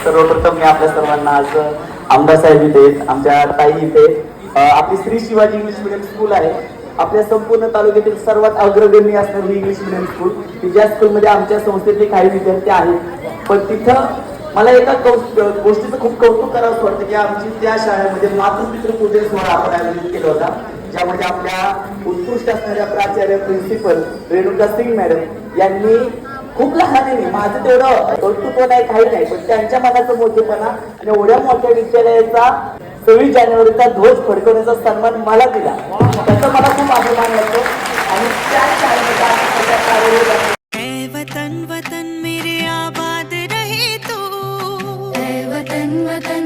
सर्वप्रथम मी आपल्या सर्वांना आज आमदार साहेब इथे आहेत, आमच्या ताई इथे, आपली Shri Shivaji English medium school आहे. आपल्या संपूर्ण तालुक्यातील सर्वात अग्रगण्य असणारी इंग्लिश मिडियम स्कूल की ज्या स्कूलमध्ये आमच्या संस्थेतले काही विद्यार्थी आहेत. पण तिथं मला एका गोष्टीचं खूप कौतुक करावं वाटतं की आमची त्या शाळेमध्ये मातृपितृ पूजन सोहळा आपण आयोजित केला होता, ज्यामध्ये आपल्या उत्कृष्ट असणाऱ्या प्राचार्य प्रिन्सिपल रेणुका सिंग मॅडम यांनी खूप लहान माझं तेवढं कौतुक नाही काही नाही, पण त्यांच्या मनाचा मोठेपणा आणि एवढ्या मोठ्या विद्यालयाचा 26 जानेवारीचा ध्वज फडकवण्याचा सन्मान मला दिला, त्याचा मला खूप अभिमान वाटतो. आणि त्या शाळेमध्ये वतन वतन मेरे आबाद रहे तू, वतन वतन